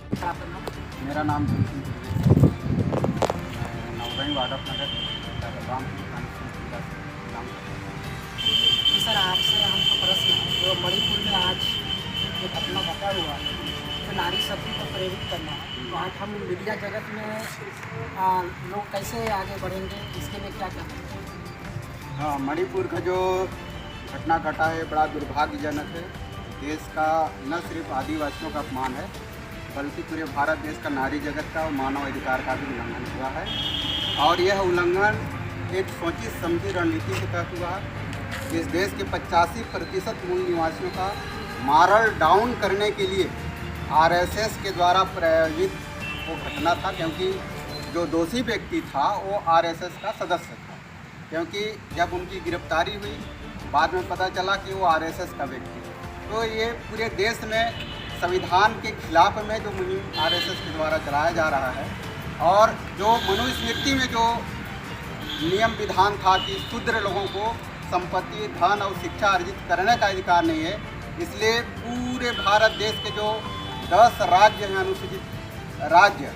मेरा नाम नवगंज वाडफ नगर जी सर, आपसे हमको प्रश्न है। जो मणिपुर में आज एक घटना घटा हुआ है, तो नारी शक्ति को प्रेरित करना है, तो आज हम मीडिया जगत में लोग कैसे आगे बढ़ेंगे, इसके लिए क्या करना है? हाँ, मणिपुर का जो घटना घटा है बड़ा दुर्भाग्यजनक है। देश का न सिर्फ आदिवासियों का अपमान है बल्कि पूरे भारत देश का नारी जगत का और मानव अधिकार का भी उल्लंघन हुआ है। और यह उल्लंघन एक सोची समझी रणनीति के तहत हुआ है। इस देश के 85% मूल निवासियों का मॉरल डाउन करने के लिए आरएसएस के द्वारा प्रायोजित वो घटना था, क्योंकि जो दोषी व्यक्ति था वो आरएसएस का सदस्य था। क्योंकि जब उनकी गिरफ्तारी हुई बाद में पता चला कि वो आरएसएस का व्यक्ति है। तो ये पूरे देश में संविधान के खिलाफ में जो मुहिम आरएसएस के द्वारा चलाया जा रहा है, और जो मनुस्मृति में जो नियम विधान था कि शूद्र लोगों को संपत्ति, धन और शिक्षा अर्जित करने का अधिकार नहीं है, इसलिए पूरे भारत देश के जो 10 राज्य हैं अनुसूचित राज्य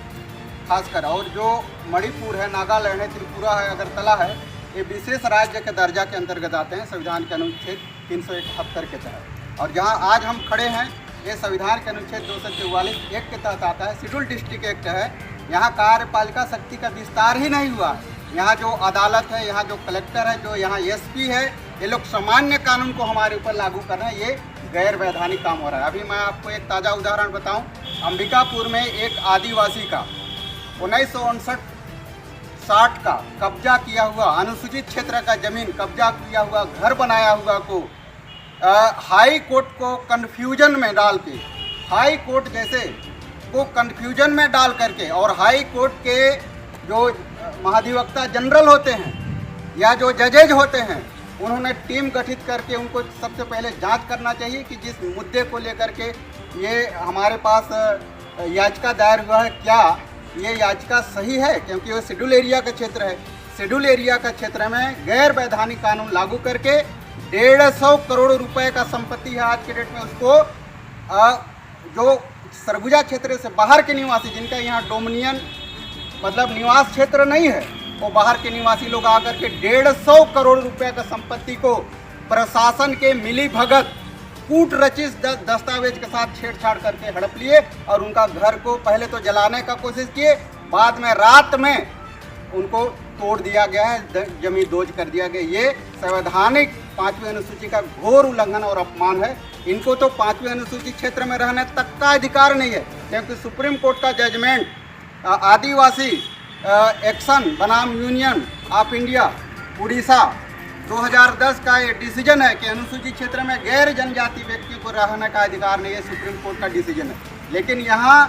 खासकर, और जो मणिपुर है, नागालैंड है, त्रिपुरा है, अगरतला है, ये विशेष राज्य के दर्जा के अंतर्गत आते हैं संविधान के अनुच्छेद 371 के तहत। और जहां आज हम खड़े हैं ये संविधान के अनुच्छेद 244 एक्ट के तहत आता है, शेड्यूल डिस्ट्रिक्ट एक्ट है। यहाँ कार्यपालिका शक्ति का विस्तार ही नहीं हुआ। यहाँ जो अदालत है, यहाँ जो कलेक्टर है, जो यहाँ एसपी है, ये लोग सामान्य कानून को हमारे ऊपर लागू कर रहे हैं। ये गैर वैधानिक काम हो रहा है। अभी मैं आपको एक ताज़ा उदाहरण बताऊं। अंबिकापुर में एक आदिवासी का 1959-60 का कब्जा किया हुआ अनुसूचित क्षेत्र का जमीन कब्जा किया हुआ घर बनाया हुआ को हाई कोर्ट को कन्फ्यूजन में डाल के, हाई कोर्ट जैसे को कन्फ्यूजन में डाल करके, और हाई कोर्ट के जो महाधिवक्ता जनरल होते हैं या जो जजेज होते हैं, उन्होंने टीम गठित करके उनको सबसे पहले जांच करना चाहिए कि जिस मुद्दे को लेकर के ये हमारे पास याचिका दायर हुआ है, क्या ये याचिका सही है, क्योंकि वो शेड्यूल एरिया का क्षेत्र है। शेड्यूल एरिया का क्षेत्र में गैर वैधानिक कानून लागू करके 150 करोड़ रुपए का संपत्ति है आज के डेट में, उसको जो सरगुजा क्षेत्र से बाहर के निवासी, जिनका यहाँ डोमिनियन मतलब निवास क्षेत्र नहीं है, वो बाहर के निवासी लोग आकर के 150 करोड़ रुपए का संपत्ति को प्रशासन के मिली भगत कूट रचित दस्तावेज के साथ छेड़छाड़ करके हड़प लिए, और उनका घर को पहले तो जलाने का कोशिश किए, बाद में रात में उनको तोड़ दिया गया है, जमीन दोज कर दिया गया। ये संवैधानिक 5वीं अनुसूची का घोर उल्लंघन और अपमान है। इनको तो 5वीं अनुसूची क्षेत्र में रहने तक का अधिकार नहीं है, क्योंकि सुप्रीम कोर्ट का जजमेंट आदिवासी एक्शन बनाम यूनियन ऑफ इंडिया उड़ीसा 2010 का ये डिसीजन है कि अनुसूचित क्षेत्र में गैर जनजाति व्यक्ति को रहने का अधिकार नहीं है। सुप्रीम कोर्ट का डिसीजन है, लेकिन यहाँ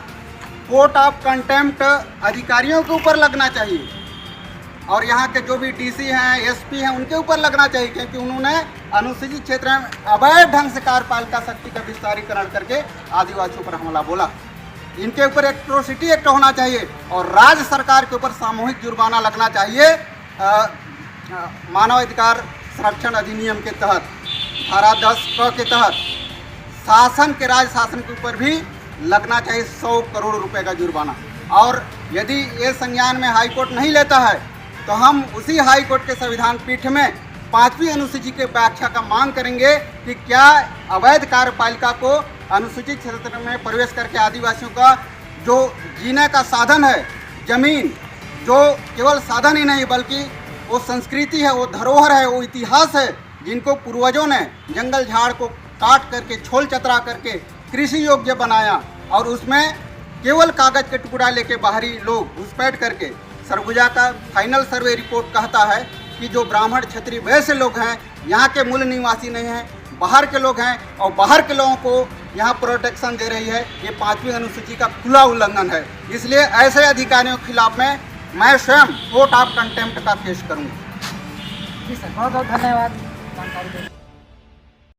कोर्ट ऑफ कंटेम्प्ट अधिकारियों के ऊपर लगना चाहिए, और यहाँ के जो भी डीसी हैं, एसपी हैं, उनके ऊपर लगना चाहिए, क्योंकि उन्होंने अनुसूचित क्षेत्र में अवैध ढंग से कार्यपालिका शक्ति का विस्तारीकरण करके आदिवासियों पर हमला बोला। इनके ऊपर एट्रोसिटी एक्ट होना चाहिए, और राज्य सरकार के ऊपर सामूहिक जुर्माना लगना चाहिए। मानव अधिकार संरक्षण अधिनियम के तहत धारा 10 के तहत शासन के राज्य शासन के ऊपर भी लगना चाहिए 100 करोड़ रुपए का जुर्माना। और यदि ये संज्ञान में हाईकोर्ट नहीं लेता है तो हम उसी हाईकोर्ट के संविधान पीठ में 5वीं अनुसूची के व्याख्या का मांग करेंगे कि क्या अवैध कार्यपालिका को अनुसूचित क्षेत्र में प्रवेश करके आदिवासियों का जो जीने का साधन है, जमीन, जो केवल साधन ही नहीं बल्कि वो संस्कृति है, वो धरोहर है, वो इतिहास है, जिनको पूर्वजों ने जंगल झाड़ को काट करके, छोल चतरा करके कृषि योग्य बनाया, और उसमें केवल कागज के टुकड़ा लेके बाहरी लोग घुसपैठ करके, सरगुजा का फाइनल सर्वे रिपोर्ट कहता है कि जो ब्राह्मण क्षत्रिय वैसे लोग हैं, यहाँ के मूल निवासी नहीं हैं, बाहर के लोग हैं, और बाहर के लोगों को यहाँ प्रोटेक्शन दे रही है। ये 5वीं अनुसूची का खुला उल्लंघन है। इसलिए ऐसे अधिकारियों के खिलाफ में मैं स्वयं कोर्ट ऑफ कंटेम्प्ट का केस करूँगा। जी सर, बहुत बहुत धन्यवाद जानकारी देने के लिए।